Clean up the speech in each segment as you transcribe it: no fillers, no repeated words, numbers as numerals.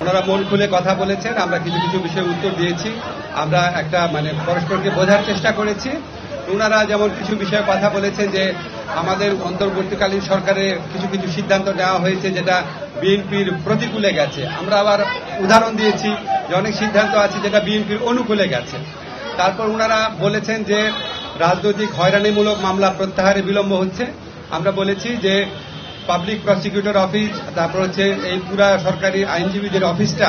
ওনারা মন খুলে কথা বলেছেন, আমরা কিছু কিছু বিষয়ে উত্তর দিয়েছি, আমরা একটা পরস্পরকে বোঝার চেষ্টা করেছি। ওনারা যেমন কিছু বিষয়ে কথা বলেছেন যে আমাদের অন্তর্বর্তীকালীন সরকারে কিছু কিছু সিদ্ধান্ত নেওয়া হয়েছে যেটা বিএনপির প্রতিকূলে গেছে। আমরা আবার উদাহরণ দিয়েছি যে অনেক সিদ্ধান্ত আছে যেটা বিএনপির অনুকূলে গেছে। তারপর ওনারা বলেছেন যে রাজনৈতিক হয়রানিমূলক মামলা প্রত্যাহারে বিলম্ব হচ্ছে। আমরা বলেছি যে পাবলিক প্রসিকিউটর অফিস, তারপর হচ্ছে এই পুরা সরকারি আইনজীবীদের অফিসটা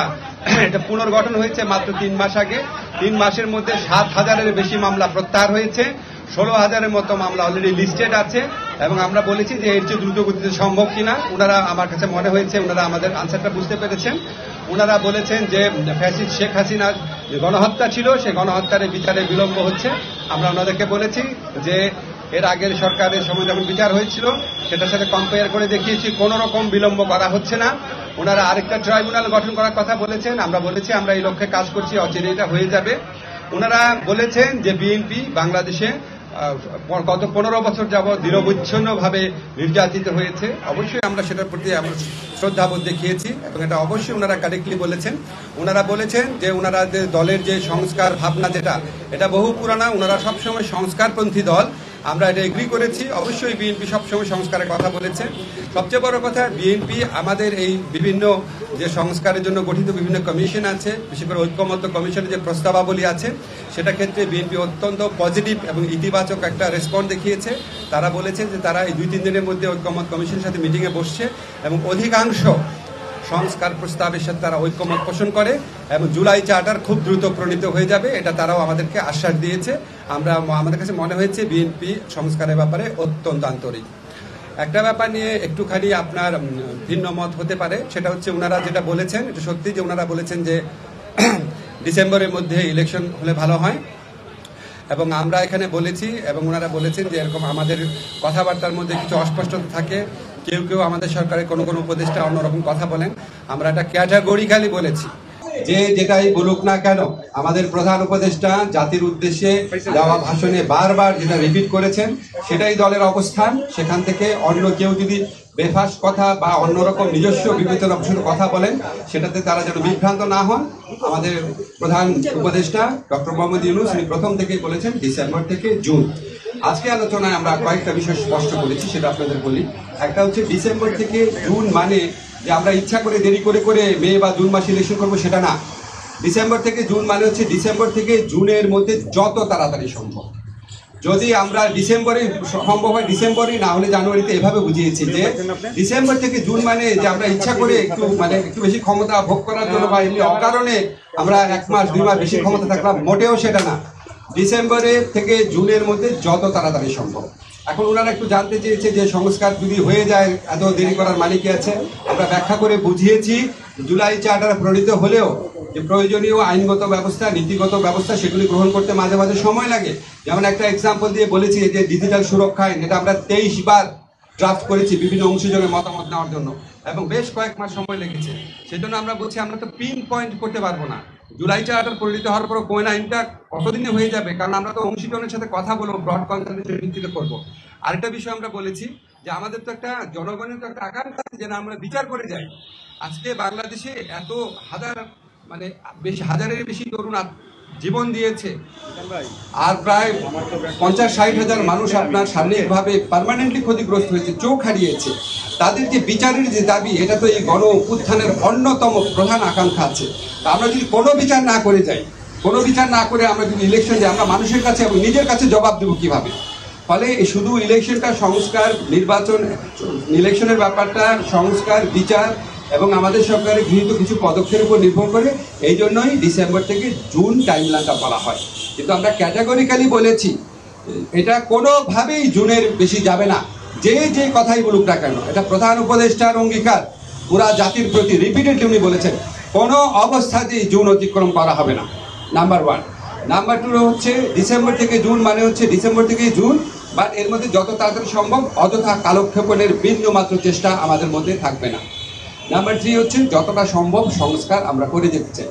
এটা পুনর্গঠন হয়েছে মাত্র 3 মাস আগে। 3 মাসের মধ্যে 7,000-এর বেশি মামলা প্রত্যাহার হয়েছে, 16,000-এর মতো মামলা অলরেডি লিস্টেড আছে। এবং আমরা বলেছি যে এর চেয়ে দ্রুত গতিতে সম্ভব কিনা। ওনারা, আমার কাছে মনে হয়েছে ওনারা আমাদের আনসারটা বুঝতে পেরেছেন। ওনারা বলেছেন যে ফ্যাসিস্ট শেখ হাসিনার যে গণহত্যা ছিল সেই গণহত্যার বিচারে বিলম্ব হচ্ছে। আমরা ওনাদেরকে বলেছি যে এর আগের সরকারের সময় যখন বিচার হয়েছিল সেটার সাথে কম্পেয়ার করে দেখিয়েছি কোন রকম বিলম্ব করা হচ্ছে না। ওনারা আরেকটা ট্রাইব্যুনাল গঠন করার কথা বলেছেন, আমরা বলেছি আমরা এই লক্ষ্যে কাজ করছি, অচিরেই এটা হয়ে যাবে। ওনারা বলেছেন যে বিএনপি বাংলাদেশে গত 15 বছর যাবৎ নিরবচ্ছিন্নভাবে নির্যাতিত হয়েছে। অবশ্যই আমরা সেটার প্রতি আমরা শ্রদ্ধাবোধ দেখিয়েছি এবং এটা অবশ্যই ওনারা কারেক্টলি বলেছেন। ওনারা বলেছেন যে ওনারা যে দলের যে সংস্কার ভাবনা যেটা এটা বহু পুরানা, ওনারা সবসময় সংস্কারপন্থী দল, আমরা এটা এগ্রি করেছি। অবশ্যই বিএনপি সবসময় সংস্কারের কথা বলেছে। সবচেয়ে বড় কথা, বিএনপি আমাদের এই বিভিন্ন যে সংস্কারের জন্য গঠিত বিভিন্ন কমিশন আছে, বিশেষ করে ঐক্যমত্য কমিশনের যে প্রস্তাবাবলী আছে সেটা ক্ষেত্রে বিএনপি অত্যন্ত পজিটিভ এবং ইতিবাচক একটা রেসপন্স দেখিয়েছে। তারা বলেছে যে তারা এই 2-3 দিনের মধ্যে ঐক্যমত্য কমিশনের সাথে মিটিংয়ে বসছে এবং অধিকাংশ সংস্কার প্রস্তাবের সাথে তারা ঐক্যমত পোষণ করে এবং জুলাই চার্টার খুব দ্রুত প্রণীত হয়ে যাবে, এটা তারাও আমাদেরকে আশ্বাস দিয়েছে। আমাদের কাছে মনে হয়েছে বিএনপি সংস্কারের ব্যাপারে অত্যন্ত আন্তরিক। একটা ব্যাপার নিয়ে একটুখানি আপনার ভিন্ন মত হতে পারে, সেটা হচ্ছে ওনারা যেটা বলেছেন এটা সত্যি যে ওনারা বলেছেন যে ডিসেম্বরের মধ্যে ইলেকশন হলে ভালো হয় এবং আমরা এখানে বলেছি এবং ওনারা বলেছেন যে এরকম আমাদের কথাবার্তার মধ্যে কিছু অস্পষ্টতা থাকে, কেউ কেউ আমাদের সরকারের কোনো কোনো উপদেষ্টা অন্যরকম কথা বলেন। আমরা এটা ক্যাটাগরিক্যালি বলেছি যে যেটাই বলুক না কেন আমাদের প্রধান উপদেষ্টা জাতির উদ্দেশ্যে দেওয়া ভাষণে বারবার যেটা রিপিট করেছেন সেটাই দলের অবস্থান। সেখান থেকে অন্য কেউ যদি বেফাস কথা বা অন্যরকম নিজস্ব বিবেচনা কথা বলেন সেটাতে তারা যেন বিভ্রান্ত না হন। আমাদের প্রধান উপদেষ্টা ডক্টর মোহাম্মদ ইউনূস উনি প্রথম থেকেই বলেছেন ডিসেম্বর থেকে জুন। আজকে আলোচনায় আমরা কয়েকটা বিষয় স্পষ্ট করেছি, সেটা আপনাদের বলি। একটা হচ্ছে ডিসেম্বর থেকে জুন মানে যে আমরা ইচ্ছা করে দেরি করে করে মে বা জুন মাসে ইলেকশন করবো সেটা না। ডিসেম্বর থেকে জুন মানে হচ্ছে ডিসেম্বর থেকে জুনের মধ্যে যত তাড়াতাড়ি সম্ভব। যদি আমরা ডিসেম্বরে সম্ভব হয় ডিসেম্বরে, না হলে জানুয়ারিতে, এভাবে বুঝিয়েছি যে ডিসেম্বর থেকে জুন মানে যে আমরা ইচ্ছা করে একটু বেশি ক্ষমতা ভোগ করার জন্য বা এমনি অকারণে আমরা 1 মাস 2 মাস বেশি ক্ষমতা থাকলাম, মোটেও সেটা না। ডিসেম্বরের থেকে জুনের মধ্যে যত তাড়াতাড়ি সম্ভব। এখন ওনারা একটু জানতে চেয়েছে যে সংস্কার যদি হয়ে যায় এত দেরি করার মানে কি আছে। আমরা ব্যাখ্যা করে বুঝিয়েছি জুলাই চার্টার প্রণীত হলেও যে প্রয়োজনীয় আইনগত ব্যবস্থা, নীতিগত ব্যবস্থা সেগুলি গ্রহণ করতে মাঝে মাঝে সময় লাগে। যেমন একটা এক্সাম্পল দিয়ে বলেছি যে ডিজিটাল সুরক্ষা আইন, এটা আমরা 23 বার ড্রাফট করেছি বিভিন্ন অংশীজনের মতামত নেওয়ার জন্য এবং বেশ কয়েক মাস সময় লেগেছে। সেজন্য আমরা বলছি আমরা তো পিন পয়েন্ট করতে পারবো না জুলাই চার্টার পরিণত হওয়ার পর কোন আইনটা কতদিনে হয়ে যাবে, কারণ আমরা তো অংশীজনের সাথে কথা বলবো, ব্রড কনসালটেশনের ভিত্তিতে করবো। আরেকটা বিষয় আমরা বলেছি যে আমাদের তো একটা জনগণের তো একটা আকাঙ্ক্ষা আছে যেন আমরা বিচার করে যাই। আজকে বাংলাদেশে এত বেশি হাজারের বেশি তরুণ জীবন দিয়েছে আর প্রায় 50-60 হাজার মানুষ আপনার শারীরিকভাবে পার্মানেন্টলি ক্ষতিগ্রস্ত হয়েছে, চোখ হারিয়েছে। তাদের যে বিচারের যে দাবি, এটা তো এই গণ উত্থানের অন্যতম প্রধান আকাঙ্ক্ষা আছে। তা আমরা যদি কোনো বিচার না করে যাই, কোনো বিচার না করে আমরা যদি ইলেকশন যাই, আমরা মানুষের কাছে এবং নিজের কাছে জবাব দেবো কিভাবে? ফলে শুধু ইলেকশনটা সংস্কার, নির্বাচন, ইলেকশনের ব্যাপারটা সংস্কার, বিচার এবং আমাদের সরকারের গৃহীত কিছু পদক্ষেপের উপর নির্ভর করে। এই জন্যই ডিসেম্বর থেকে জুন টাইমলাইনটা বলা হয়। কিন্তু আমরা ক্যাটাগরিক্যালি বলেছি এটা কোনোভাবেই জুনের বেশি যাবে না, যে যে কথাই বলুক না কেন। এটা প্রধান উপদেষ্টার অঙ্গীকার পুরা জাতির প্রতি, রিপিটেডলি উনি বলেছেন কোনো অবস্থাতেই জুন অতিক্রম করা হবে না, নাম্বার 1। নাম্বার 2 হচ্ছে ডিসেম্বর থেকে জুন মানে হচ্ছে ডিসেম্বর থেকে জুন, বাট এর মধ্যে যত তাড়াতাড়ি সম্ভব অযথা কালক্ষেপণের বিন্দু মাত্র চেষ্টা আমাদের মধ্যে থাকবে না। নাম্বার 3 হচ্ছে যতটা সম্ভব সংস্কার আমরা করে যেতে চাই।